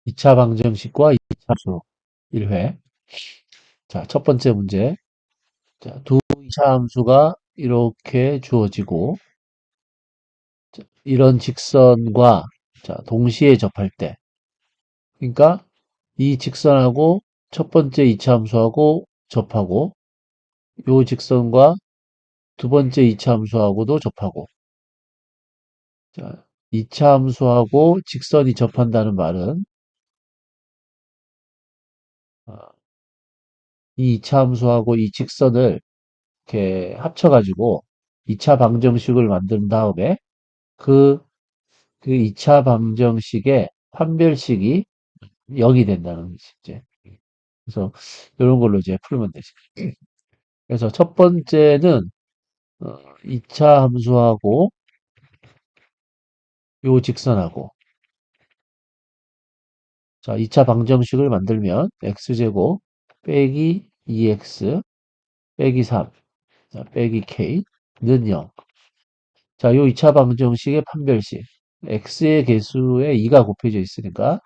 2차 방정식과 2차 함수 1회. 자, 첫 번째 문제. 자, 두 2차 함수가 이렇게 주어지고, 이런 직선과 자, 동시에 접할 때. 그러니까 이 직선하고 첫 번째 2차 함수하고 접하고, 요 직선과 두 번째 2차 함수하고도 접하고. 자, 2차 함수하고 직선이 접한다는 말은, 어, 이 2차 함수하고 이 직선을 이렇게 합쳐가지고 2차 방정식을 만든 다음에 그, 그 2차 방정식의 판별식이 0이 된다는 거지, 이제. 그래서 이런 걸로 이제 풀면 되지. 그래서 첫 번째는 2차 함수하고 요 직선하고 자, 2차 방정식을 만들면 x제곱 빼기 2x 빼기 3 자, 빼기 k는 0. 자, 요 2차 방정식의 판별식 x의 개수에 2가 곱해져 있으니까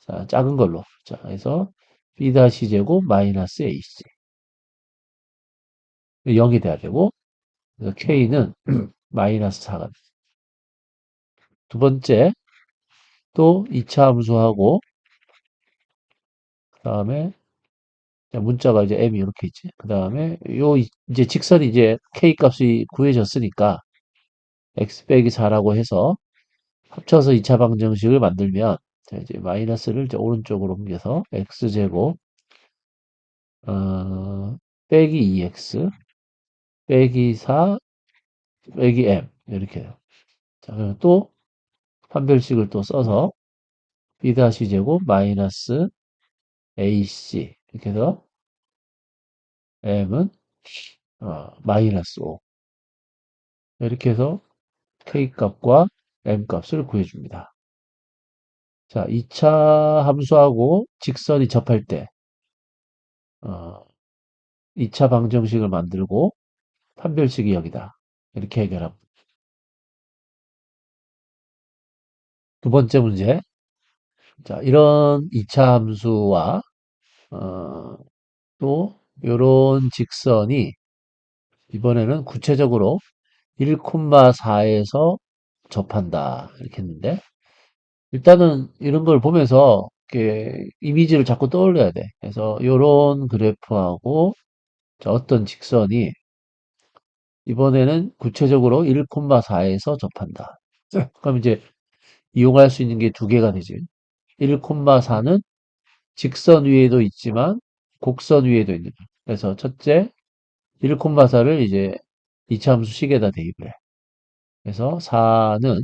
자, 작은 걸로. 자, 그래서 b 다시 제곱 마이너스 ac. 0이 돼야 되고, 그래서 k는 마이너스 4가 돼. 두 번째, 또 2차 함수하고, 그 다음에, 문자가 이제 m이 이렇게 있지. 그 다음에, 이제 직선이 이제 k 값이 구해졌으니까, x 빼기 4라고 해서, 합쳐서 2차 방정식을 만들면, 자, 이제 마이너스를 이제 오른쪽으로 옮겨서, x제곱, 빼기 2x, 빼기 4, 빼기 m. 이렇게 해요. 자, 그럼 또 판별식을 또 써서 b 다시 제곱 마이너스 ac 이렇게 해서 m은 마이너스 5 이렇게 해서 k 값과 m 값을 구해줍니다. 자, 2차 함수하고 직선이 접할 때 2차 방정식을 만들고 판별식이 여기다 이렇게 해결합니다. 두 번째 문제. 자, 이런 2차 함수와 어, 또 이런 직선이 이번에는 구체적으로 1,4에서 접한다. 이렇게 했는데, 일단은 이런 걸 보면서 이렇게 이미지를 자꾸 떠올려야 돼. 그래서 이런 그래프하고 어떤 직선이 이번에는 구체적으로 1,4에서 접한다. 그럼 이제 이용할 수 있는 게 두 개가 되지. 1,4는 직선 위에도 있지만 곡선 위에도 있는 거야. 그래서 첫째 1,4를 이제 이차함수 식에다 대입을 해. 그래서 4는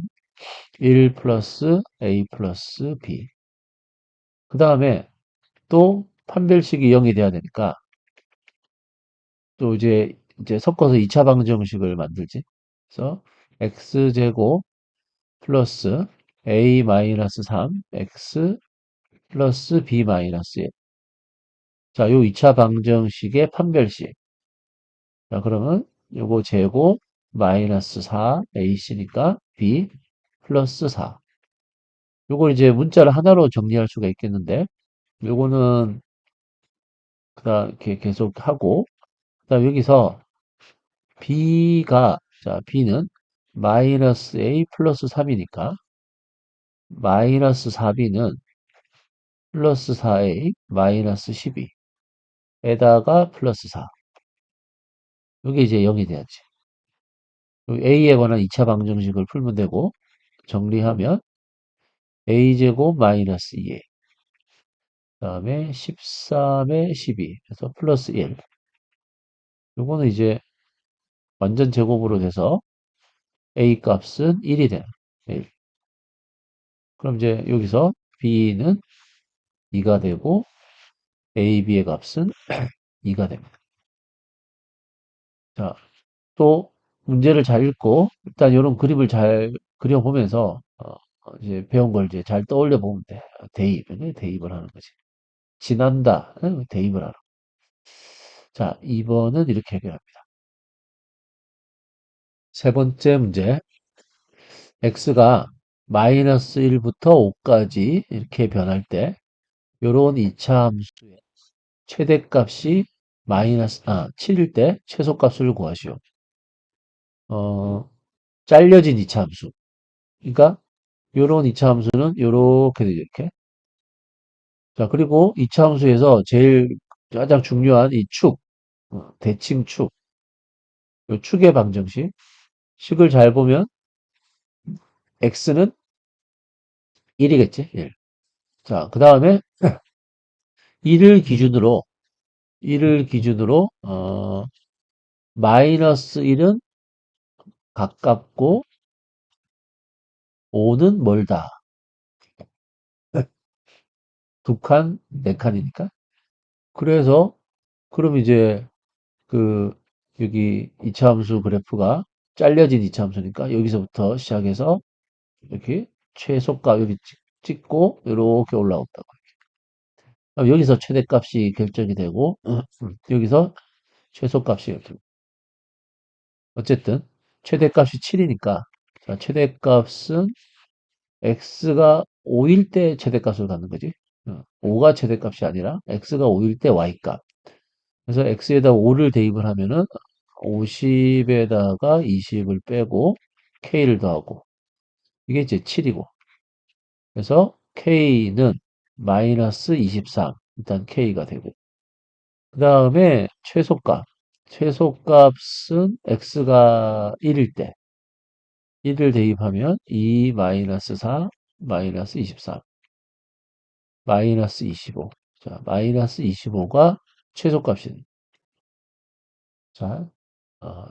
1 플러스 a 플러스 b. 그 다음에 또 판별식이 0이 돼야 되니까 또 이제 섞어서 2차 방정식을 만들지. 그래서 x제곱 플러스 a 마이너스 3 x 플러스 b 마이너스 1. 자, 요 2차 방정식의 판별식. 자, 그러면 요거 제곱 마이너스 4 ac니까 b 플러스 4. 요걸 이제 문자를 하나로 정리할 수가 있겠는데 요거는 그다음 이렇게 계속 하고 그다음 여기서 자 b는 마이너스 a 플러스 3이니까 마이너스 4b는 플러스 4a 마이너스 12에다가 플러스 4. 이게 이제 0이 돼야지. a에 관한 2차 방정식을 풀면 되고 정리하면 a제곱 마이너스 2a 그다음에 13에 12 그래서 플러스 1. 요거는 이제 완전 제곱으로 돼서 a 값은 1이 돼요. 1. 그럼 이제 여기서 b는 2가 되고 a, b의 값은 2가 됩니다. 자, 또 문제를 잘 읽고 일단 이런 그림을 잘 그려보면서 이제 배운 걸 이제 잘 떠올려 보면 돼. 대입을 하는 거지. 지난다. 대입을 하라. 자, 2번은 이렇게 해결합니다. 세 번째 문제. x가 마이너스 1부터 5까지 이렇게 변할 때 요런 2차 함수의 최대값이 7일 때 최소값을 구하시오. 어, 잘려진 2차 함수. 그러니까 요런 2차 함수는 요렇게 되죠. 이렇게. 자, 그리고 2차 함수에서 제일 가장 중요한 이 축, 대칭 축, 요 축의 방정식. 식을 잘 보면 x는 1이겠지. 1. 자, 그 다음에 1을 기준으로 마이너스 1은 가깝고 5는 멀다. 두 칸, 네 칸이니까. 그래서 그럼 이제 그 여기 이차함수 그래프가 잘려진 이차함수니까 여기서부터 시작해서 이렇게 최소값 여기 찍고 이렇게 올라온다고. 그럼 여기서 최대값이 결정이 되고 여기서 최소값이 결정. 어쨌든 최대값이 7이니까 자, 최대값은 x가 5일 때 최대값을 갖는 거지. 5가 최대값이 아니라 x가 5일 때 y값. 그래서 x에다 5를 대입을 하면은 50에다가 20을 빼고 k를 더하고 이게 이제 7이고 그래서 k는 마이너스 23 일단 k가 되고 그 다음에 최소값은 x가 1일 때 1을 대입하면 2 마이너스 4 마이너스 23 마이너스 25 자, 마이너스 25가 최소값이니 자,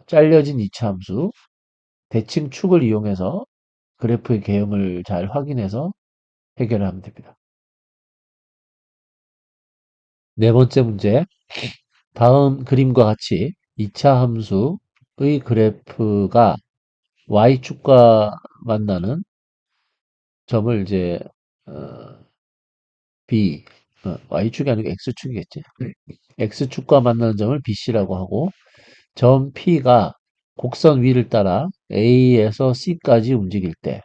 잘려진 이차함수 대칭 축을 이용해서 그래프의 개형을 잘 확인해서 해결하면 됩니다. 네 번째 문제. 다음 그림과 같이 2차 함수의 그래프가 y축과 만나는 점을 이제 어, B, y축이 아니고 x축이겠지. x축과 만나는 점을 BC라고 하고 점 P가 곡선 위를 따라 A에서 C까지 움직일 때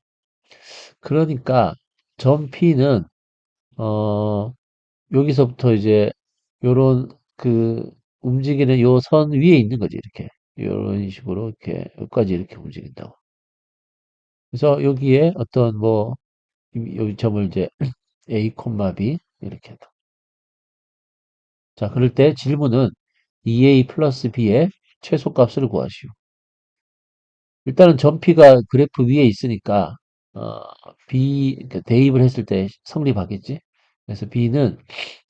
그러니까 점 P는 어, 여기서부터 이제 요런 그 움직이는 요 선 위에 있는 거지 이렇게 요런 식으로 이렇게 여기까지 이렇게 움직인다고. 그래서 여기에 어떤 뭐 여기 점을 이제 A, B 이렇게 한다. 자, 그럴 때 질문은 2A 플러스 B의 최소값을 구하시오. 일단은 점 P가 그래프 위에 있으니까 어, 그러니까 대입을 했을 때 성립하겠지. 그래서 B는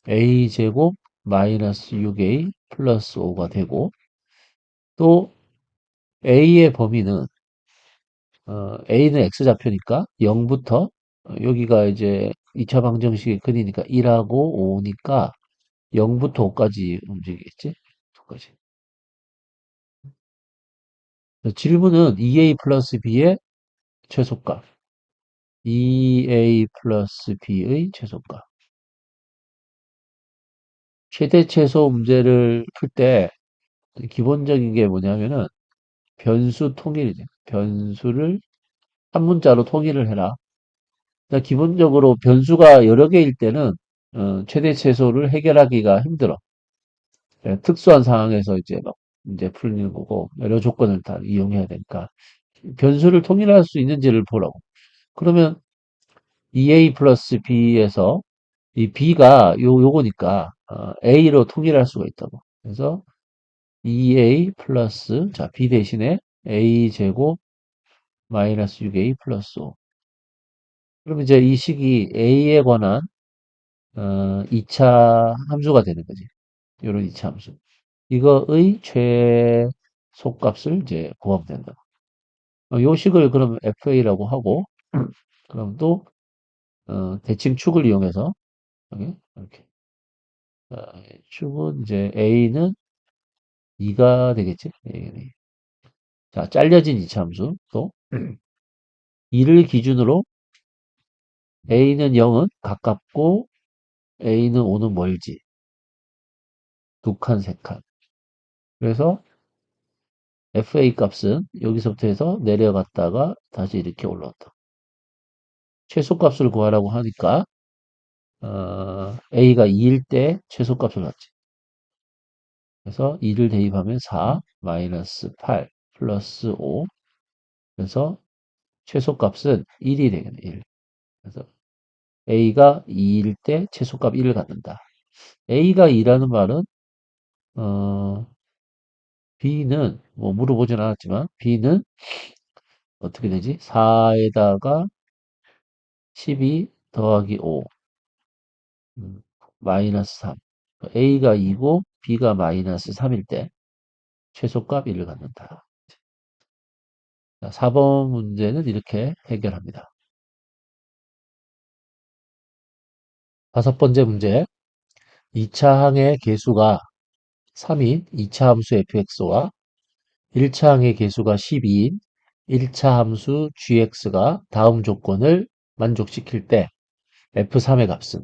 A 제곱 마이너스 6A 플러스 5가 되고 또 A의 범위는 A는 X좌표니까 0부터 여기가 이제 2차 방정식의 근이니까 1하고 5니까 0부터 5까지 움직이겠지? 5까지. 질문은 2A 플러스 B의 최소값. 2A 플러스 B의 최소값. 최대 최소 문제를 풀 때 기본적인 게 뭐냐면은 변수 통일이죠. 변수를 한 문자로 통일을 해라. 그러니까 기본적으로 변수가 여러 개일 때는 최대 최소를 해결하기가 힘들어. 예, 특수한 상황에서 이제 막 문제 풀리는 거고 여러 조건을 다 이용해야 되니까 변수를 통일할 수 있는지를 보라고. 그러면 2A 플러스 B에서 이 B가 요거니까 A로 통일할 수가 있다고. 그래서 2A 플러스 자 B 대신에 A 제곱 마이너스 6A 플러스 5. 그럼 이제 이 식이 A에 관한 2차 함수가 되는 거지. 요런 2차 함수. 이거의 최소값을 이제 구하면 된다. 요 식을 그럼 FA라고 하고, 그럼 또, 대칭 축을 이용해서, 이렇게. 자, 축은 이제 A는 2가 되겠지? 자, 잘려진 2차 함수. 또, 2를 기준으로 A는 0은 가깝고, A는 5는 멀지. 두 칸, 세 칸. 그래서 FA 값은 여기서부터 해서 내려갔다가 다시 이렇게 올라왔다. 최소값을 구하라고 하니까 a가 2일 때 최소값을 갖지. 그래서 2를 대입하면 4 마이너스 8 플러스 5. 그래서 최소값은 1이 되겠네. 1. 그래서 a가 2일 때 최소값 1을 갖는다. a가 2라는 말은 어, b는 뭐 물어보진 않았지만 b는 어떻게 되지? 4에다가 12 더하기 5 마이너스 3. a가 2고 b가 마이너스 3일 때 최소값 1을 갖는다. 자, 4번 문제는 이렇게 해결합니다. 다섯 번째 문제. 2차 항의 개수가 3인 2차 함수 fx와 1차 항의 개수가 12인 1차 함수 gx가 다음 조건을 만족시킬 때 f3의 값은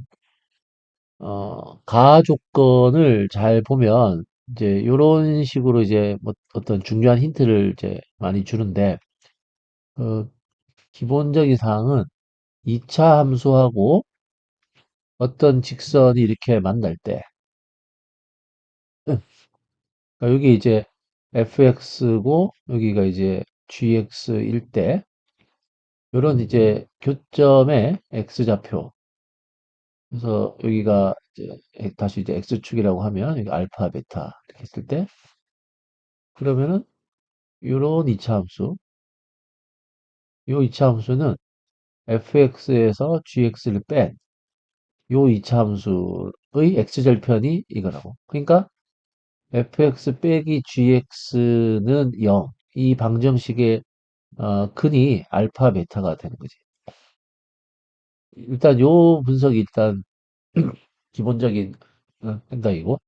가 조건을 잘 보면 이제 이런 식으로 이제 뭐 어떤 중요한 힌트를 이제 많이 주는데 그 기본적인 사항은 2차 함수하고 어떤 직선이 이렇게 만날 때 그러니까 여기 이제 fx고 여기가 이제 gx일 때 이런 이제 교점의 x좌표 그래서 여기가 이제 다시 이제 x축이라고 하면 여기 알파 베타 이렇게 했을 때 그러면은 요런 이차 함수 요 이차 함수는 fx에서 gx를 뺀 요 이차 함수의 x절편이 이거라고. 그러니까 fx 빼기 gx는 0. 이 방정식의 근이 알파 베타가 되는 거지. 일단 요 분석이 일단 기본적인 생각이고.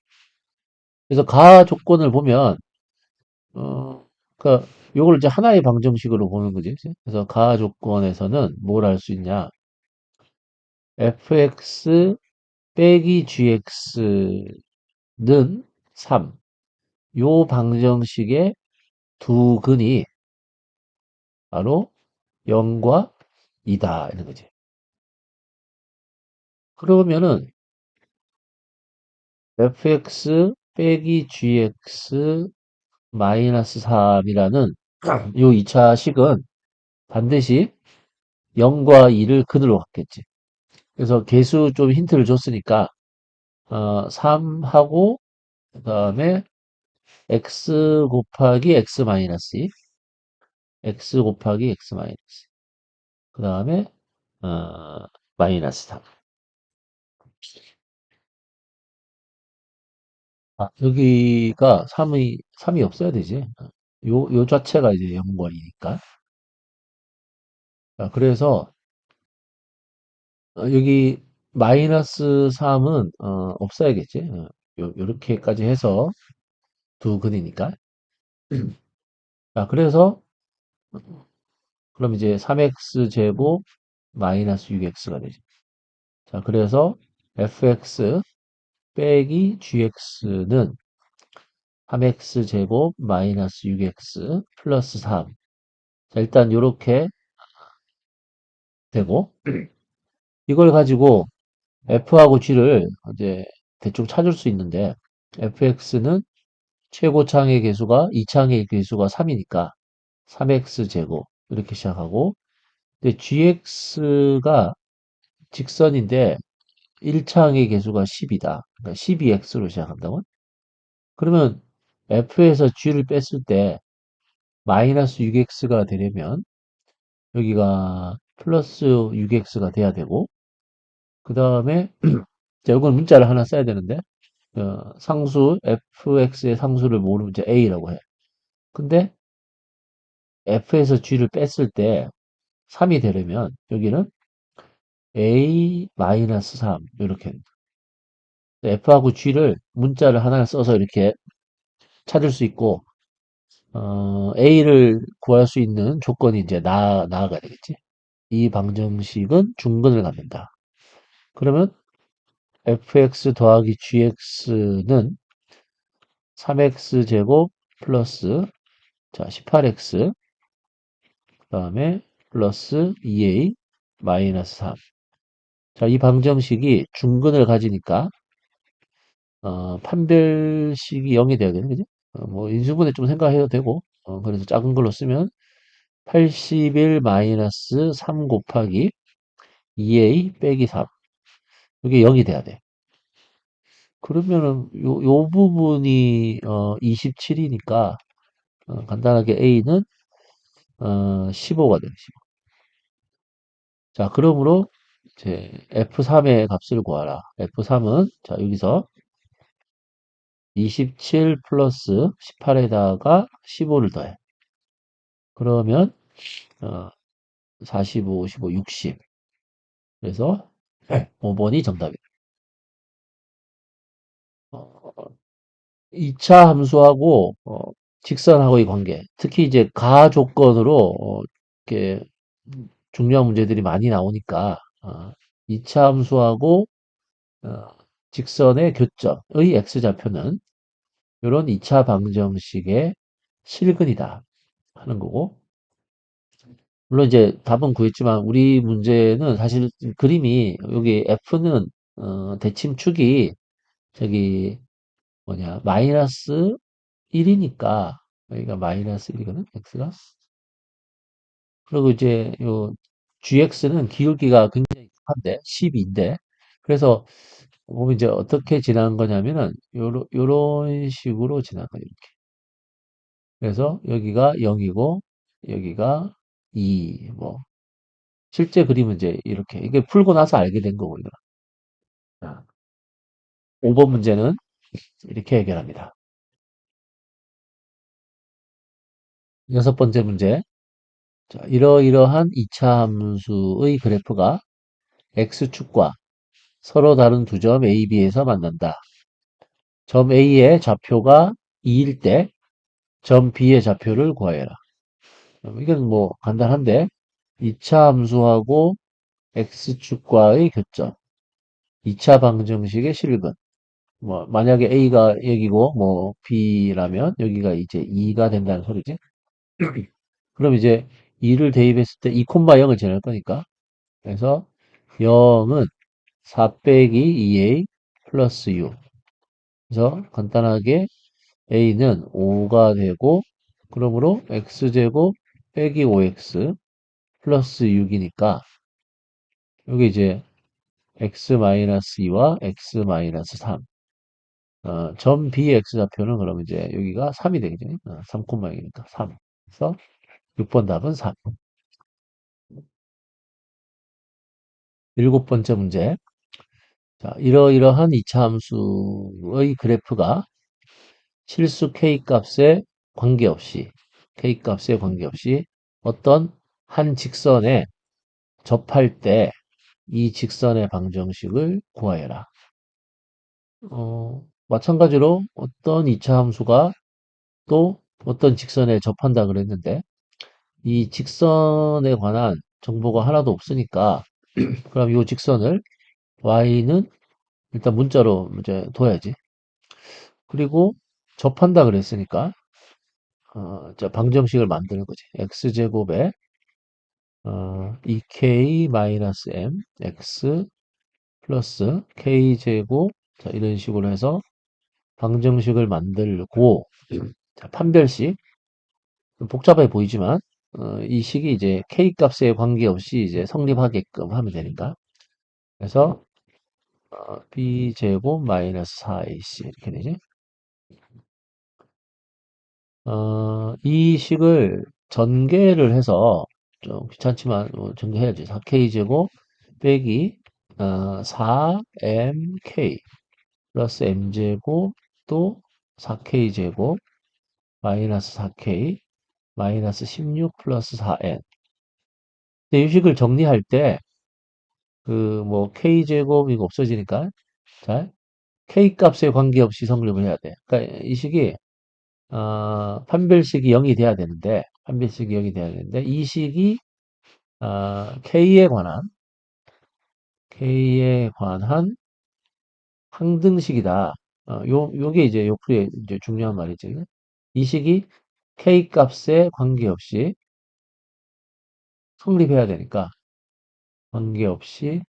그래서 가 조건을 보면 그러니까 요걸 이제 하나의 방정식으로 보는 거지. 그치? 그래서 가 조건에서는 뭘 할 수 있냐? fx 빼기 gx는 3. 요 방정식의 두 근이 바로 0과 2다 이런 거지. 그러면은 fx 빼기 gx 마이너스 3이라는 요 2차 식은 반드시 0과 2를 근으로 갖겠지. 그래서 개수 좀 힌트를 줬으니까 3하고 그다음에 x 곱하기 x 마이너스 2, x 곱하기 x 마이너스 그다음에 어, 마이너스 3. 여기가 3이 없어야 되지. 요 자체가 이제 0번이니까. 그래서 여기 마이너스 3은 없어야겠지. 요렇게까지 해서 두 근이니까. 그래서 그럼 이제 3x 제곱 마이너스 6x가 되죠. 자, 그래서 fx 빼기 gx는 3x 제곱 마이너스 6x 플러스 3. 자, 일단 요렇게 되고 이걸 가지고 f하고 g를 이제 대충 찾을 수 있는데 fx는 최고차항의 개수가 2차항의 개수가 3이니까 3x 제곱 이렇게 시작하고 근데 gx가 직선인데 1차항의 개수가 10이다. 그러니까 12x로 시작한다고? 그러면 f에서 g를 뺐을 때 마이너스 6x가 되려면 여기가 플러스 6x가 돼야 되고 그 다음에 자, 이건 문자를 하나 써야 되는데 상수 fx의 상수를 모르면 이제 a라고 해. 근데 f에서 g를 뺐을 때 3이 되려면 여기는 a 마이너스 3 이렇게 f하고 g를 문자를 하나 써서 이렇게 찾을 수 있고 a를 구할 수 있는 조건이 이제 나아가야 되겠지. 이 방정식은 중근을 갖는다. 그러면 fx 더하기 gx는 3x 제곱 플러스 자 18x 그 다음에 플러스 2a 마이너스 3. 자, 이 방정식이 중근을 가지니까 판별식이 0이 돼야 되는 거죠. 뭐 인수분해 좀 생각해도 되고 그래서 작은 걸로 쓰면 81 마이너스 3 곱하기 2a 빼기 3. 이게 0이 돼야 돼. 그러면은 요 부분이 27이니까 간단하게 a는 15가 돼요. 15. 자, 그러므로 이제 F3의 값을 구하라. F3은 자, 여기서 27 플러스 18에다가 15를 더해. 그러면 어, 45, 55, 60. 그래서 5번이 정답이다. 2차 함수하고 직선하고의 관계, 특히 이제 가 조건으로 이렇게 중요한 문제들이 많이 나오니까 2차 함수하고 어, 직선의 교점의 x좌표는 이런 2차 방정식의 실근이다 하는 거고, 물론 이제 답은 구했지만 우리 문제는 사실 그림이 여기 f는 대칭축이 저기 뭐냐 마이너스 1이니까 여기가 마이너스 1이거든 x가. 그리고 이제 요 gx는 기울기가 굉장히 급한데 12인데, 그래서 보면 이제 어떻게 지나간 거냐면은 요런 식으로 지나간 거예요. 이렇게. 그래서 여기가 0이고 여기가 2, 뭐 실제 그림은 이제 이렇게 이게 풀고 나서 알게 된 거고, 이거. 자, 5번 문제는 이렇게 해결합니다. 여섯 번째 문제. 자, 이러이러한 2차 함수의 그래프가 x축과 서로 다른 두 점 A, B에서 만난다. 점 A의 좌표가 2일 때 점 B의 좌표를 구하여라. 이건 뭐 간단한데 2차 함수하고 x축과의 교점, 2차 방정식의 실근. 뭐 만약에 A가 여기고 뭐 B라면 여기가 이제 2가 된다는 소리지. 그럼 이제 2를 대입했을 때 2, 0을 지날 거니까. 그래서 0은 4 빼기 2a 플러스 6. 그래서 간단하게 a는 5가 되고, 그러므로 x제곱 빼기 5x 플러스 6이니까 여기 이제 x-2와 x-3. 점 bx 좌표는 그러면 이제 여기가 3이 되겠죠. 3,0이니까 3. 그래서 6번 답은 3. 일곱 번째 문제. 자, 이러이러한 이차 함수의 그래프가 실수 k 값에 관계없이, k 값에 관계없이 어떤 한 직선에 접할 때 이 직선의 방정식을 구하여라. 마찬가지로 어떤 이차 함수가 또 어떤 직선에 접한다 그랬는데 이 직선에 관한 정보가 하나도 없으니까 그럼 이 직선을 y는 일단 문자로 이제 둬야지. 그리고 접한다 그랬으니까 자, 방정식을 만드는 거지. x제곱에 2k-m x 플러스 k제곱, 자, 이런 식으로 해서 방정식을 만들고, 자, 판별식 좀 복잡해 보이지만 이 식이 이제 k 값에 관계없이 이제 성립하게끔 하면 되니까. 그래서 b제곱 마이너스 4ac 이렇게 되지. 이 식을 전개를 해서 좀 귀찮지만 전개해야지. 4k제곱 빼기 4mk 플러스 m제곱 또 4k제곱 마이너스 4k 마이너스 16 플러스 4n. 근데 이 식을 정리할 때 그 뭐 k제곱 이거 없어지니까 자 k 값에 관계없이 성립을 해야 돼. 그러니까 이 식이 판별식이 0이 돼야 되는데, 판별식이 0이 돼야 되는데, 이 식이, K에 관한 항등식이다. 요게 이제 요프의 이제 중요한 말이지. 이 식이 K 값에 관계없이 성립해야 되니까, 관계없이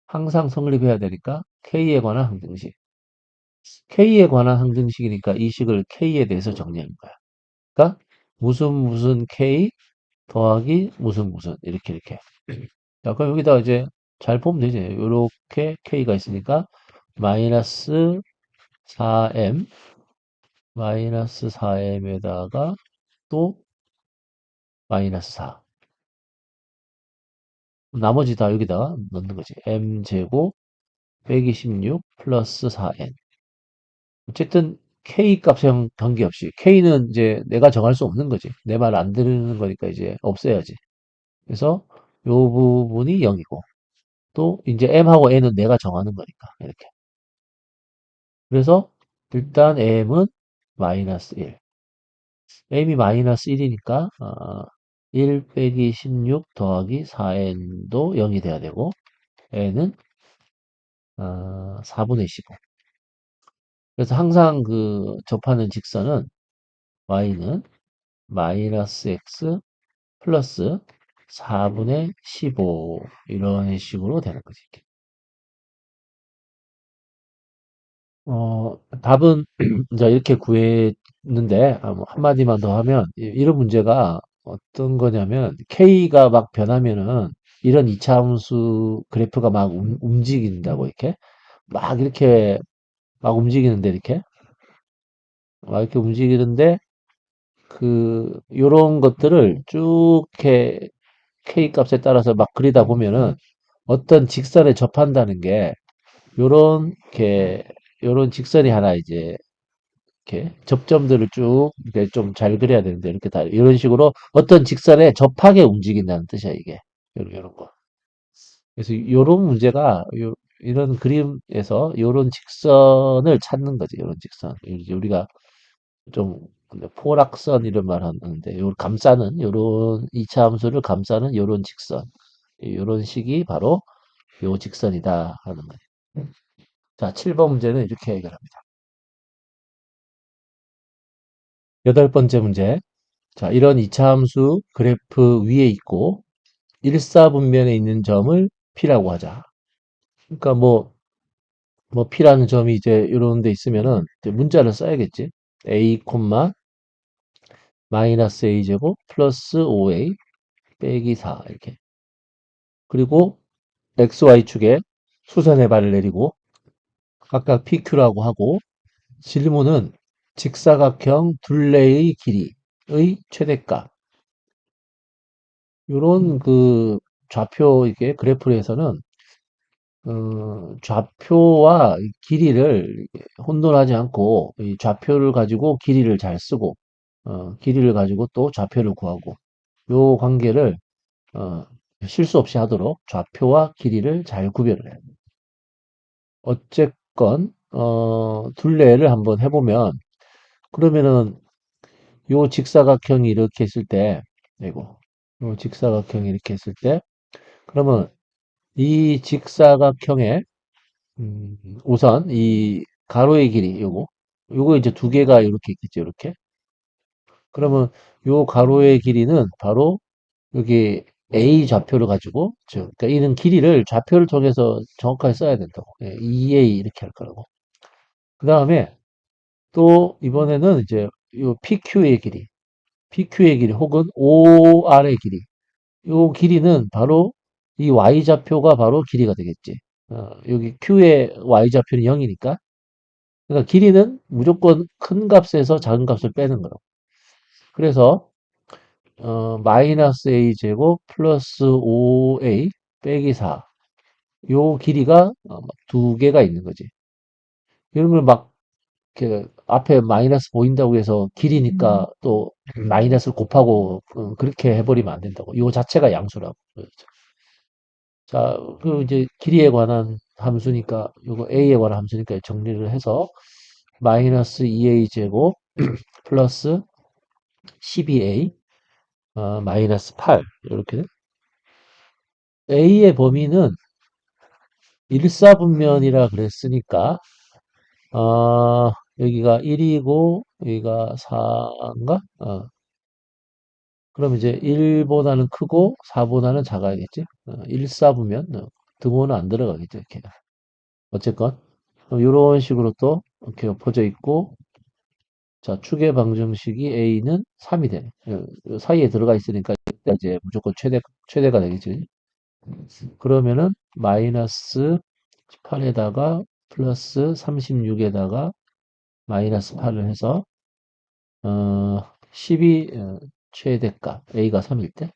항상 성립해야 되니까 K에 관한 항등식. K에 관한 항등식이니까 이 식을 K에 대해서 정리하는 거야. 그러니까 무슨 무슨 K 더하기 무슨 무슨 이렇게. 자, 그럼 여기다 이제 잘 보면 되지. 이렇게 K가 있으니까 마이너스 4M 마이너스 4M에다가 또 마이너스 4. 나머지 다 여기다가 넣는 거지. M제곱 빼기 16 플러스 4N. 어쨌든 K 값에 관계없이 K는 이제 내가 정할 수 없는 거지. 내 말 안 들으는 거니까 이제 없애야지. 그래서 요 부분이 0이고 또 이제 M하고 N은 내가 정하는 거니까 이렇게. 그래서 일단 M은 마이너스 1. M이 마이너스 1이니까 1 빼기 16 더하기 4N도 0이 돼야 되고 N은 4분의 15. 그래서 항상 그 접하는 직선은 Y는 마이너스 X 플러스 4분의 15 이런 식으로 되는 거지. 답은 이제 이렇게 구했는데 뭐 한마디만 더 하면 이런 문제가 어떤 거냐면 K가 막 변하면은 이런 이차함수 그래프가 막 움직인다고 이렇게 막 이렇게 막 움직이는데 이렇게 막 이렇게 움직이는데 그 요런 것들을 쭉 이렇게 K 값에 따라서 막 그리다 보면은 어떤 직선에 접한다는 게 요런 이렇게 요런 직선이 하나 이제 이렇게 접점들을 쭉 이렇게 좀 잘 그려야 되는데 이렇게 다 이런 식으로 어떤 직선에 접하게 움직인다는 뜻이야 이게 요런 거. 그래서 요런 문제가 이런 그림에서 요런 직선을 찾는 거지 요런 직선. 이제 우리가 좀 포락선 이런 말 하는데 요 감싸는 요런 이차 함수를 감싸는 요런 직선. 요런 식이 바로 요 직선이다 하는 거예요. 자, 7번 문제는 이렇게 해결합니다. 여덟 번째 문제. 자, 이런 이차함수 그래프 위에 있고 일사분면에 있는 점을 P라고 하자. 그러니까 뭐 P라는 점이 이제 이런 데 있으면은 이제 문자를 써야겠지. A, 마이너스 A 제곱 플러스 5A 빼기 4 이렇게. 그리고 XY축에 수선의 발을 내리고 각각 PQ라고 하고 질문은 직사각형 둘레의 길이의 최대값. 요런 그 좌표 이게 그래프에서는 좌표와 길이를 혼돈하지 않고 이 좌표를 가지고 길이를 잘 쓰고 길이를 가지고 또 좌표를 구하고 요 관계를 어, 실수 없이 하도록 좌표와 길이를 잘 구별을 해요. 어쨌건 둘레를 한번 해보면 그러면은 요 직사각형이 이렇게 있을 때 이거 요 직사각형이 이렇게 있을 때 그러면 이 직사각형의 우선 이 가로의 길이 요거 이제 두 개가 이렇게 있겠죠 이렇게 그러면 요 가로의 길이는 바로 여기 A 좌표를 가지고 그러니까 이는 길이를 좌표를 통해서 정확하게 써야 된다고 2A 이렇게 할 거라고 그 다음에 또 이번에는 이제 요 PQ의 길이 혹은 OR의 길이 요 길이는 바로 이 Y좌표가 바로 길이가 되겠지 여기 Q의 Y좌표는 0이니까 그러니까 길이는 무조건 큰 값에서 작은 값을 빼는 거라고. 그래서 마이너스 a 제곱 플러스 5a 빼기 4. 요 길이가 두 개가 있는 거지. 이런 걸 막 이렇게 앞에 마이너스 보인다고 해서 길이니까 또 마이너스를 곱하고 그렇게 해버리면 안 된다고. 요 자체가 양수라고. 자, 그 이제 길이에 관한 함수니까 요거 a에 관한 함수니까 정리를 해서 마이너스 2a 제곱 플러스 12a 마이너스 8 이렇게 a의 범위는 일사분면이라 그랬으니까 여기가 1이고 여기가 4인가? 그럼 이제 1보다는 크고 4보다는 작아야겠지? 1, 4보면 등호는 안 들어가겠죠, 이렇게. 어쨌건 이런 식으로 또 이렇게 엎어져 있고, 자, 추계 방정식이 a는 3이 되네. 요 사이에 들어가 있으니까 이제 무조건 최대가 되겠지. 그러면은 마이너스 18에다가 플러스 36에다가 마이너스 8을 해서 10이 최대값 a가 3일 때.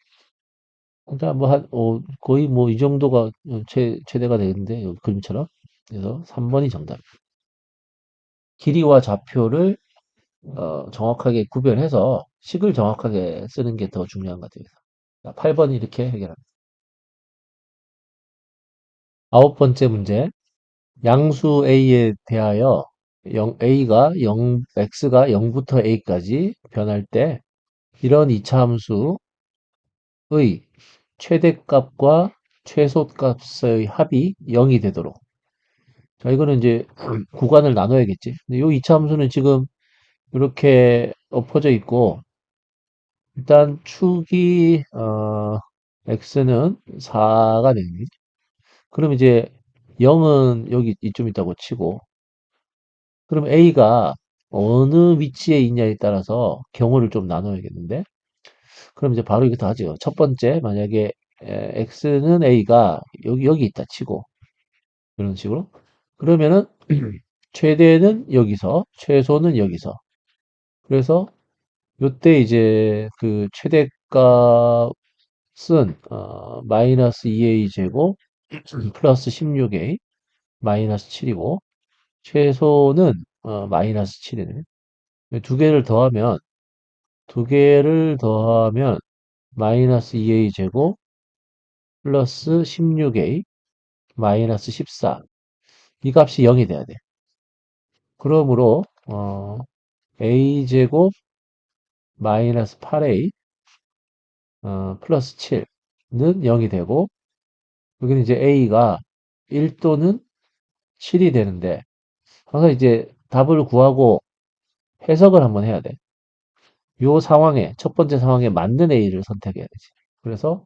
그러니까 뭐 거의 뭐 이 정도가 최대가 되는데 여기 그림처럼. 그래서 3번이 정답. 길이와 좌표를 정확하게 구별해서 식을 정확하게 쓰는 게 더 중요한 것 같아요. 8번이 이렇게 해결합니다. 아홉 번째 문제. 양수 a에 대하여 a가 0, x가 0부터 a까지 변할 때 이런 이차함수의 최대값과 최소값의 합이 0이 되도록. 자, 이거는 이제 구간을 나눠야겠지. 근데 이 이차함수는 지금 이렇게 엎어져 있고, 일단 축이 x는 4가 되는 거지. 그럼 이제 0은 여기 이쯤 있다고 치고, 그럼 a가 어느 위치에 있냐에 따라서 경우를 좀 나눠야겠는데, 그럼 이제 바로 이것도 하죠. 첫 번째, 만약에 x는 a가 여기 있다 치고, 이런 식으로. 그러면은 최대는 여기서, 최소는 여기서. 그래서 요때 이제 그 최대값은 마이너스 2a 제곱 플러스 16a 마이너스 7이고 최소는 마이너스 7이네. 두 개를 더하면 마이너스 2a 제곱 플러스 16a 마이너스 14. 이 값이 0이 돼야 돼. 그러므로 a 제곱 마이너스 8a 플러스 7는 0이 되고 여기는 이제 a가 1 또는 7이 되는데 항상 이제 답을 구하고 해석을 한번 해야 돼. 요 상황에 첫 번째 상황에 맞는 a를 선택해야 되지. 그래서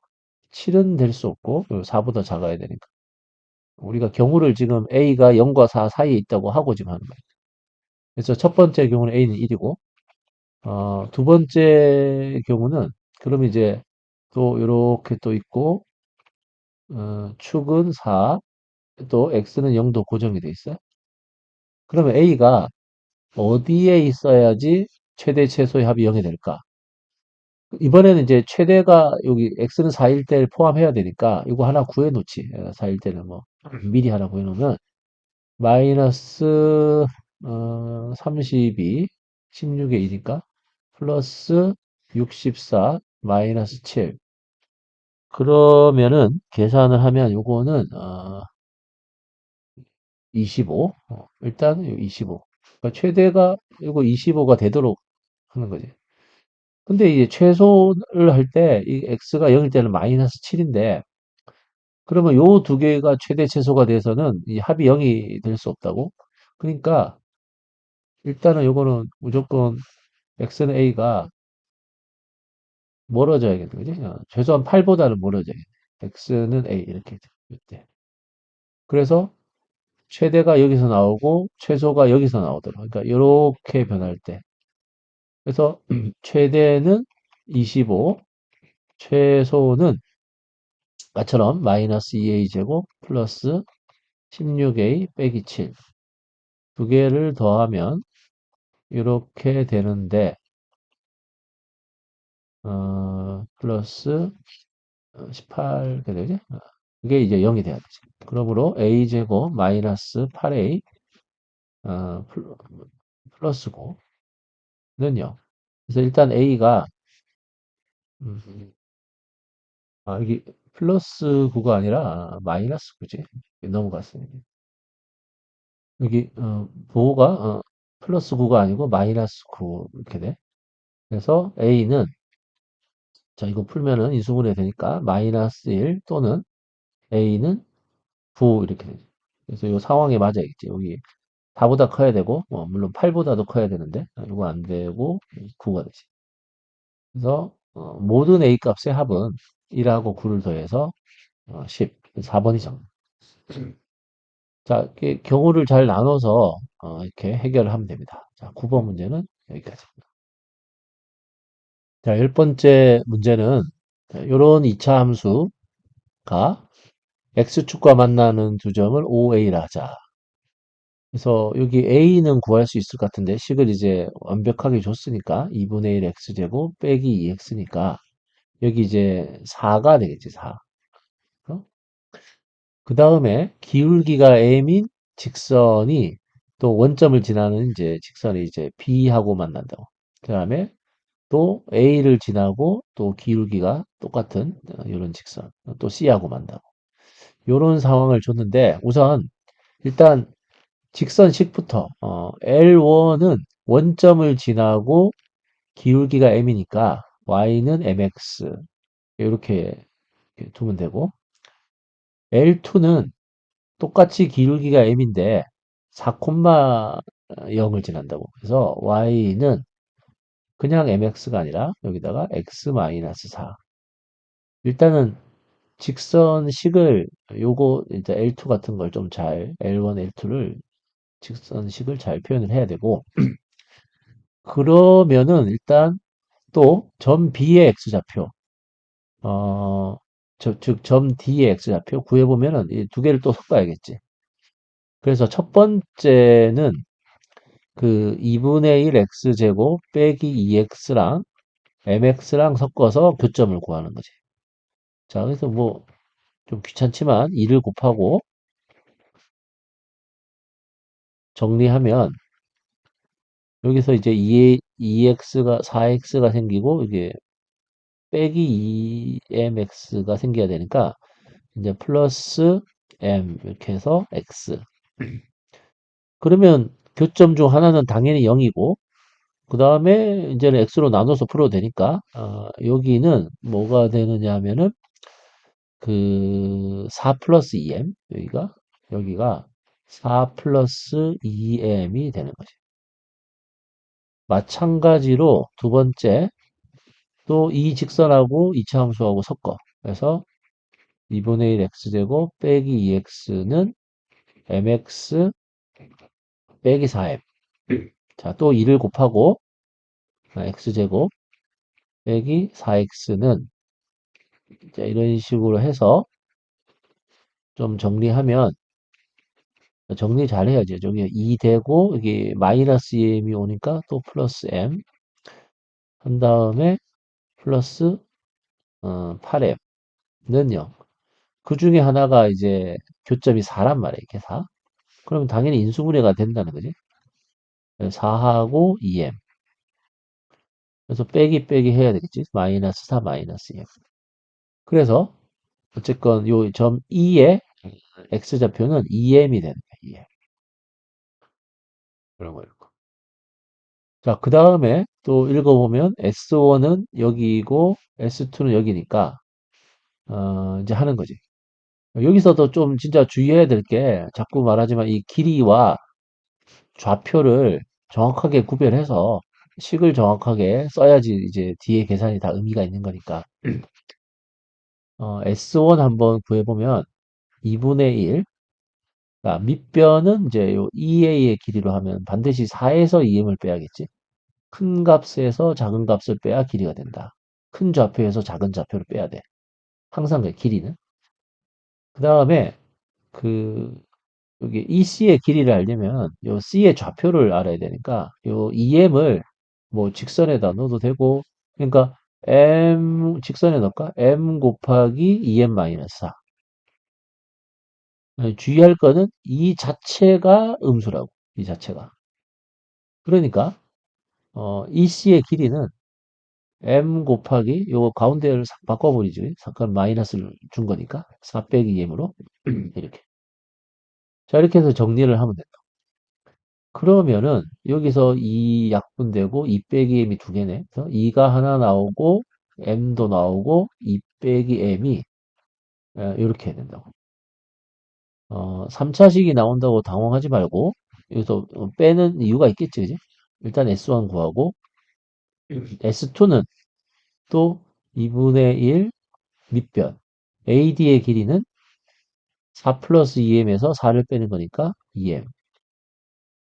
7은 될 수 없고 4보다 작아야 되니까. 우리가 경우를 지금 a가 0과 4 사이에 있다고 하고 지금 하는 거야. 그래서 첫 번째 경우는 a는 1이고 두 번째 경우는 그럼 이제 또 이렇게 또 있고 축은 4, 또 x는 0도 고정이 돼 있어요. 그러면 a가 어디에 있어야지 최대 최소의 합이 0이 될까? 이번에는 이제 최대가 여기 x는 4일 때를 포함해야 되니까 이거 하나 구해 놓지. 4일 때는 뭐 미리 하나 구해 놓으면 마이너스 32 16에 2니까 플러스 64 마이너스 7. 그러면은 계산을 하면 요거는 25. 일단 25. 그러니까 최대가 이거 25가 되도록 하는 거지. 근데 이제 최소를 할 때 이 x가 0일 때는 마이너스 7인데 그러면 요 두 개가 최대 최소가 돼서는 이 합이 0이 될 수 없다고. 그러니까 일단은 요거는 무조건 x는 a가 멀어져야겠네. 그지? 최소한 8보다는 멀어져야겠네. x는 a 이렇게 돼. 그래서 최대가 여기서 나오고 최소가 여기서 나오도록. 그러니까 이렇게 변할 때. 그래서 최대는 25, 최소는 아처럼 마이너스 2a 제곱 플러스 16a 빼기 7. 두 개를 더하면 이렇게 되는데 플러스 18, 그 되지? 그게 이제 0이 돼야 되지. 그러므로 a 제곱 마이너스 8a 플러스고 는요. 그래서 일단 a가 이게 플러스 9가 아니라 마이너스 9지. 넘어갔습니다. 여기 보호가 플러스 9가 아니고 마이너스 9 이렇게 돼. 그래서 a는 자 이거 풀면은 인수분해 되니까 마이너스 1 또는 a는 9 이렇게 되죠. 그래서 이 상황에 맞아야겠지. 여기 4보다 커야 되고 물론 8보다도 커야 되는데 이거 안 되고 9가 되지. 그래서 모든 A 값의 합은 1하고 9를 더해서 10. 4번이 정. 자, 이렇게 경우를 잘 나눠서 이렇게 해결을 하면 됩니다. 자, 9번 문제는 여기까지. 자, 10번째 문제는 이런 2차 함수가 x축과 만나는 두 점을 OA라 하자. 그래서 여기 A는 구할 수 있을 것 같은데 식을 이제 완벽하게 줬으니까 2분의 1 x제곱 빼기 2x니까 여기 이제 4가 되겠지, 4. 그 다음에 기울기가 m인 직선이 또 원점을 지나는 이제 직선이 이제 B하고 만난다고. 그 다음에 또 A를 지나고 또 기울기가 똑같은 이런 직선 또 C하고 만나고. 이런 상황을 줬는데 우선 일단 직선식부터 L1은 원점을 지나고 기울기가 m이니까 y는 mx 이렇게 두면 되고 L2는 똑같이 기울기가 m인데 4,0을 지난다고. 그래서 y는 그냥 mx가 아니라 여기다가 x-4. 일단은 직선식을 요거 이제 L2 같은 걸 좀 잘 L1, L2를 직선식을 잘 표현을 해야 되고 그러면은 일단 또 점 B의 x좌표 어, 즉 점 D의 x좌표 구해보면은 이 두 개를 또 섞어야겠지. 그래서 첫 번째는 그 2분의 1 x제곱 빼기 2x랑 mx랑 섞어서 교점을 구하는 거지. 자, 그래서 뭐 좀 귀찮지만 2를 곱하고 정리하면 여기서 이제 2x가 4x가 생기고 이게 빼기 2mx가 생겨야 되니까 이제 플러스 m 이렇게 해서 x. 그러면 교점 중 하나는 당연히 0이고 그 다음에 이제는 x로 나눠서 풀어도 되니까 여기는 뭐가 되느냐 하면은 그 4 플러스 2m 여기가 4 플러스 2m이 되는 거지. 마찬가지로 두 번째 또 이 직선하고 이차 함수하고 섞어. 그래서 2분의 1 x제곱 빼기 2x는 mx 빼기 4m. 자, 또 2를 곱하고 x제곱 빼기 4x는 이런 식으로 해서 좀 정리하면 정리 잘 해야죠. 저기 2 되고 여기 마이너스 m이 오니까 또 플러스 m 한 다음에 플러스 8m는 0. 그 중에 하나가 이제 교점이 4란 말이에요. 이렇게 4. 그러면 당연히 인수분해가 된다는 거지. 4하고 2m. 그래서 빼기 빼기 해야 되겠지. 마이너스 4 마이너스 2m. 그래서 어쨌건 요 점 E의 x좌표는 2m이 되는 거야. 2m. 그런 거예요. 자, 그 다음에 또 읽어보면 S1은 여기고 S2는 여기니까 이제 하는 거지. 여기서도 좀 진짜 주의해야 될 게 자꾸 말하지만 이 길이와 좌표를 정확하게 구별해서 식을 정확하게 써야지 이제 뒤에 계산이 다 의미가 있는 거니까. S1 한번 구해보면 2분의 1. 아, 밑변은 이제 요 2a의 길이로 하면 반드시 4에서 2m을 빼야겠지. 큰 값에서 작은 값을 빼야 길이가 된다. 큰 좌표에서 작은 좌표를 빼야 돼. 항상 그 길이는. 그 다음에 그 여기 EC의 길이를 알려면 요 C의 좌표를 알아야 되니까 요 EM을 뭐 직선에다 넣어도 되고 그러니까 M 직선에 넣을까? M 곱하기 2M 마이너스 4. 주의할 거는 이 자체가 음수라고. 이 자체가. 그러니까 EC의 길이는 M 곱하기 요거 가운데를 싹 바꿔버리지. 잠깐 마이너스를 준 거니까 4 빼기 2M으로 이렇게. 자 이렇게 해서 정리를 하면 된다. 그러면은 여기서 2 약분되고 2 빼기 m이 두 개네. 그래서 2가 하나 나오고 m도 나오고 2 빼기 m이 이렇게 된다고. 3차식이 나온다고 당황하지 말고 여기서 빼는 이유가 있겠지, 그지? 일단 S1 구하고 S2는 또 2분의 1 밑변. AD의 길이는 4 플러스 2m에서 4를 빼는 거니까 2m.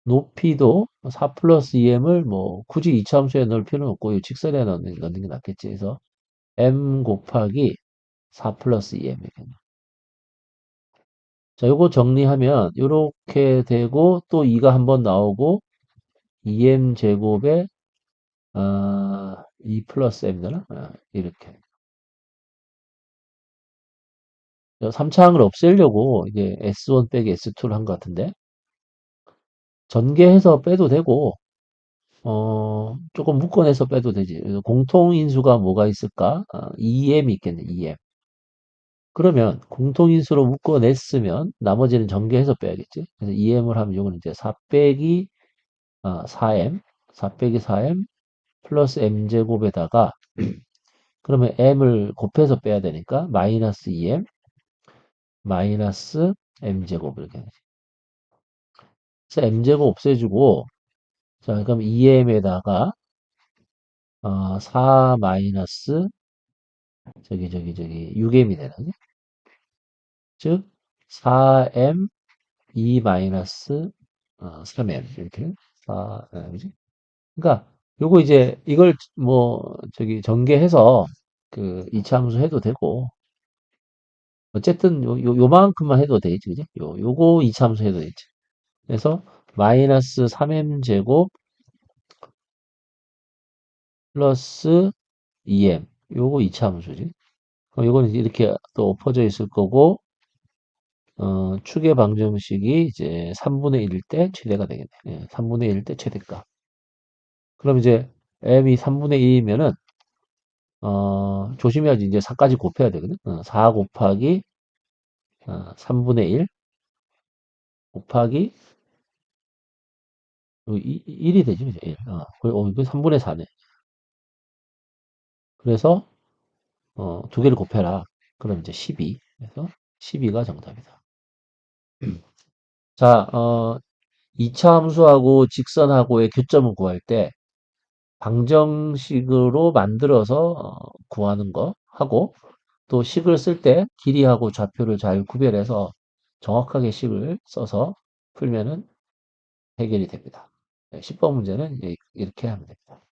높이도 4 플러스 2m을 뭐 굳이 이차함수에 넣을 필요는 없고 이 직선에 넣는 게 낫겠지. 그래서 m 곱하기 4 플러스 2m. 자, 요거 정리하면 요렇게 되고 또 2가 한번 나오고 2m 제곱에 2 플러스 m 되나? 이렇게. 3차항을 없애려고 이게 S1 빼기 S2를 한 것 같은데 전개해서 빼도 되고 조금 묶어내서 빼도 되지. 그래서 공통인수가 뭐가 있을까? 2m 있겠네, 2m. 그러면 공통인수로 묶어냈으면 나머지는 전개해서 빼야겠지. 그래서 2m을 하면 이거는 이제 4 빼기 4m, 4 빼기 4m 플러스 m제곱에다가 그러면 m을 곱해서 빼야 되니까 마이너스 2m 마이너스 m제곱 이렇게. 그래서 m제곱 없애주고 자 그럼 2m에다가 4 마이너스 저기 6m이 되는 거지. 즉 4m 2 마이너스 3m 이렇게 4 그지? 그러니까 요거 이제 이걸 뭐 저기 전개해서 그 이차함수 해도 되고 어쨌든 요만큼만 해도 되지 그지? 요거 이차함수 해도 되지. 그래서 마이너스 3m 제곱 플러스 2m 요거 이차함수지. 그럼 요거는 이렇게 또 엎어져 있을 거고 축의 방정식이 이제 3분의 1일 때 최대가 되겠네. 예, 3분의 1일 때 최대값. 그럼 이제 m이 3분의 1이면은 조심해야지 이제 4까지 곱해야 되거든. 4 곱하기 3분의 1 곱하기 1이 되지, 이제 1. 이거 3분의 4네. 그래서 두 개를 곱해라. 그럼 이제 12. 그래서 12가 정답이다. 자, 2차 함수하고 직선하고의 교점을 구할 때 방정식으로 만들어서 구하는 거 하고 또 식을 쓸 때 길이하고 좌표를 잘 구별해서 정확하게 식을 써서 풀면은 해결이 됩니다. 10번 문제는 이렇게 하면 됩니다.